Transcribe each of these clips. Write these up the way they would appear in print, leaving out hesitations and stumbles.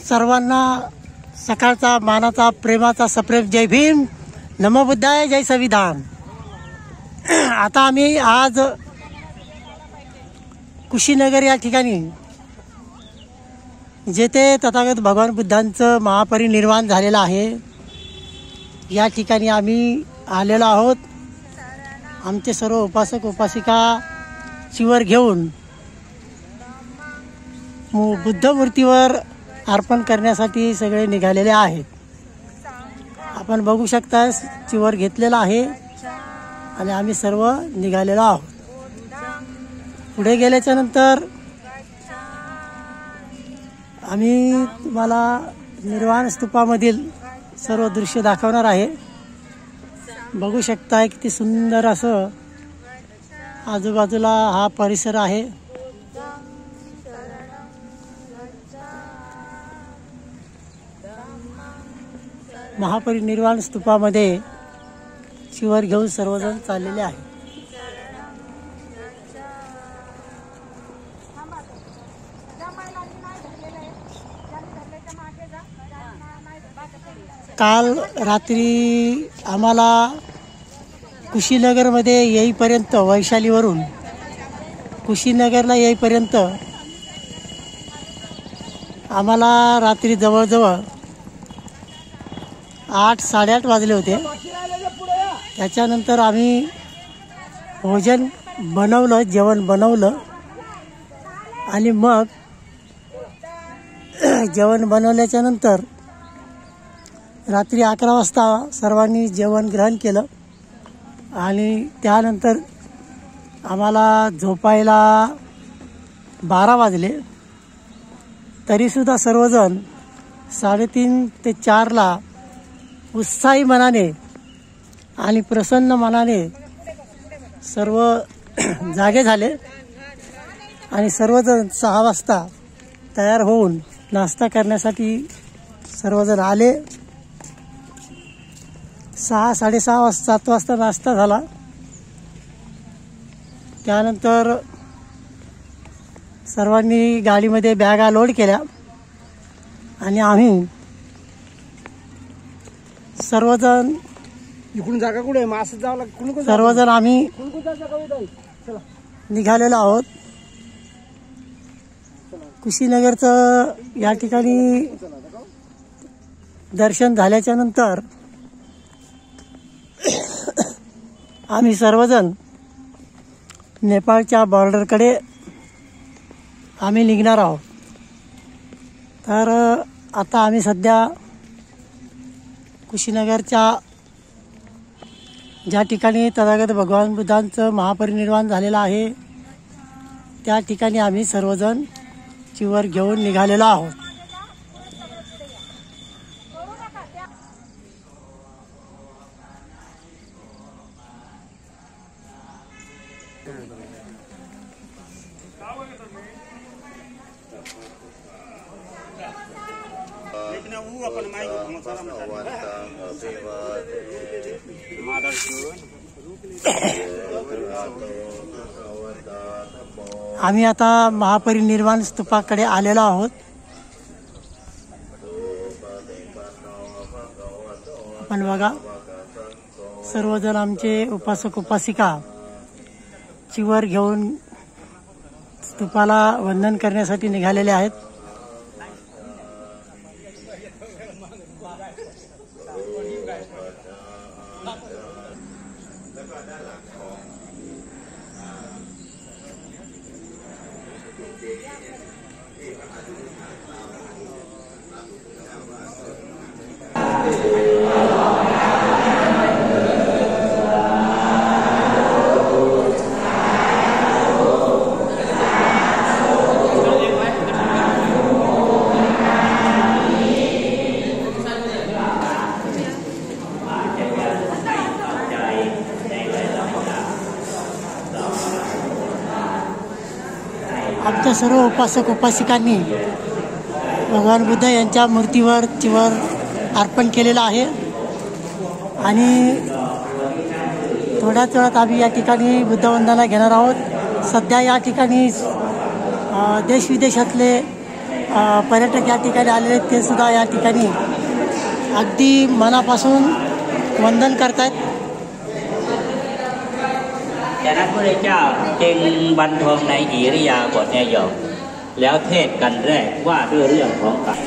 सर्वांना सकाळचा मानाचा प्रेमाचा सप्रेम जय भीम, नमो बुद्धाय, जय संविधान। आता आम्ही आज कुशीनगर या ठिकाणी जेथे तथागत भगवान बुद्धांचं महापरिनिर्वाण झालेलं आहे या ठिकाणी आम्ही आलेलो आहोत। आमचे सर्व उपासक उपासिका चिवर घेऊन बुद्ध मूर्तीवर अर्पण करण्यासाठी सगळे निघालेले आहेत। आपण बघू शकता चिवर घेतलेला आहे आणि आम्ही सर्व निघालेलो आहोत। पुढे गेल्याच्या नंतर आम्ही तुम्हाला निर्वाण स्तूपामधील सर्व दृश्य दाखवणार आहे। बघू शकता किती सुंदर असं आजूबाजूला हा परिसर आहे। महापरिनिर्वाण स्तूपामध्ये चिवर घेऊन सर्वजण चाललेले आहे। काल रात्री आम्हाला कुशीनगरमध्ये येईपर्यंत, वैशालीवरून कुशीनगरला येईपर्यंत आम्हाला रात्री जवळजवळ 8-8:30 वाजले होते। त्याच्यानंतर आम्ही भोजन बनवलं, जेवण बनवलं आणि मग जेवण बनवल्याच्या नंतर रात्री 11 वाजता सर्वांनी जेवण ग्रहण केलं आणि त्यानंतर आम्हाला झोपायला 12 वाजले। तरीसुद्धा सर्वजण 3:30 ते 4ला उत्साही मनाने आणि प्रसन्न मनाने सर्व जागे झाले आणि सर्वजण 6 वाजता तयार होऊन नाश्ता करण्यासाठी सर्वजण आले। 6-6:30 वाजता 7 वाजता नाश्ता झाला। त्यानंतर सर्वांनी गाडीमध्ये बॅगा लोड केल्या आणि आम्ही सर्वजण इकडून जागा कुठे आहे? असं जावं लागतं। सर्वजण आम्ही निघालेलो आहोत। कुशीनगरचं या ठिकाणी दर्शन झाल्याच्या नंतर आम्ही सर्वजण नेपाळच्या बॉर्डरकडे आम्ही निघणार आहोत। तर आता आम्ही सध्या कुशीनगरच्या ज्या ठिकाणी तथागत भगवान बुद्धांचं महापरिनिर्वाण झालेलं आहे त्या ठिकाणी आम्ही सर्वजण चिवर घेऊन निघालेलो आहोत। आम्ही आता महापरिनिर्वाण स्तूपाकडे आलेलो आहोत। आपण बघा सर्वजण आमचे उपासक उपासिका चिवर घेऊन स्तूपाला वंदन करण्यासाठी निघालेले आहेत। आमच्या सर्व उपासक उपासिकांनी भगवान बुद्ध यांच्या मूर्तीवर चिवर अर्पण केलेलं आहे आणि थोड्याच वेळात आम्ही या ठिकाणी बुद्धवंदना घेणार आहोत। सध्या या ठिकाणी देश विदेशातले पर्यटक या ठिकाणी आलेले आहेत ते सुद्धा या ठिकाणी अगदी मनापासून वंदन करतायत. จากนั้นพระเจ้าจึงบรรทมในอิริยาบถแนวยองแล้วเทศกันแรกว่าด้วยเรื่องของการ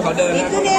เขาเดินนะ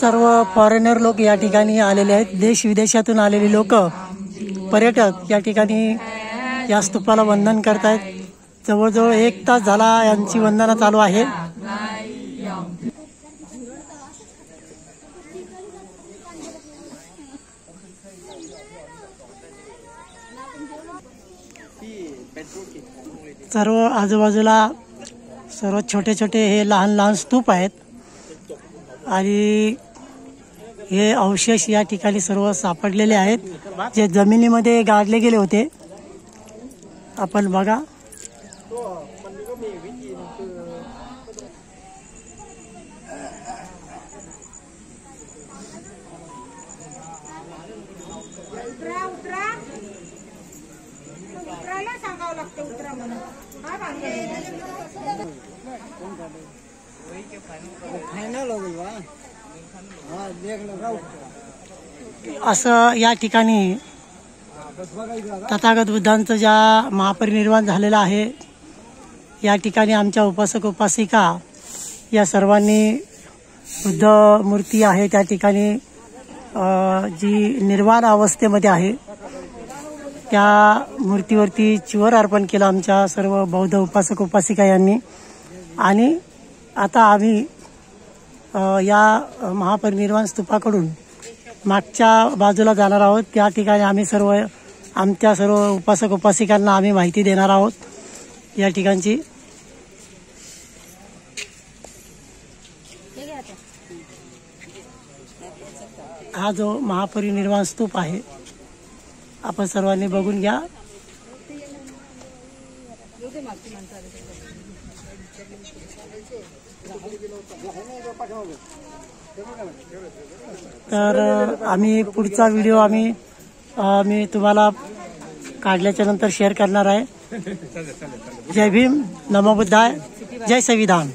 सर्व फॉरेनर लोक या ठिकाणी आलेले आहेत. देश विदेशातून आलेले लोक पर्यटक या ठिकाणी या स्तूपाला वंदन करतायत. जवळजवळ 1 तास झाला यांची वंदना चालू आहे. सर्व आजूबाजूला सर्व छोटे छोटे हे लहान लहान स्तूप आहेत आणि हे अवशेष या ठिकाणी सर्व सापडलेले आहेत जे जमिनीमध्ये गाडले गेले होते. आपण बघा असं या ठिकाणी तथागत बुद्धांचं ज्या महापरिनिर्वाण झालेलं आहे या ठिकाणी आमच्या उपासक उपासिका या सर्वांनी बुद्ध मूर्ती आहे त्या ठिकाणी जी निर्वाण अवस्थेमध्ये आहे त्या मूर्तीवरती चिवर अर्पण केलं आमच्या सर्व बौद्ध उपासक उपासिका यांनी. आणि आता आम्ही या महापरिनिर्वाण स्तूपाकडून मागच्या बाजूला जाणार आहोत. त्या ठिकाणी आम्ही सर्व आमच्या सर्व उपासक उपासिकांना आम्ही माहिती देणार आहोत या ठिकाणची. हा जो महापरिनिर्वाण स्तूप आहे आपण सर्वांनी बघून घ्या. तर आम्ही पुढचा व्हिडिओ मी तुम्हाला काढल्याच्या नंतर शेअर करणार आहे. जय भीम, नमो बुद्धाय, जय संविधान.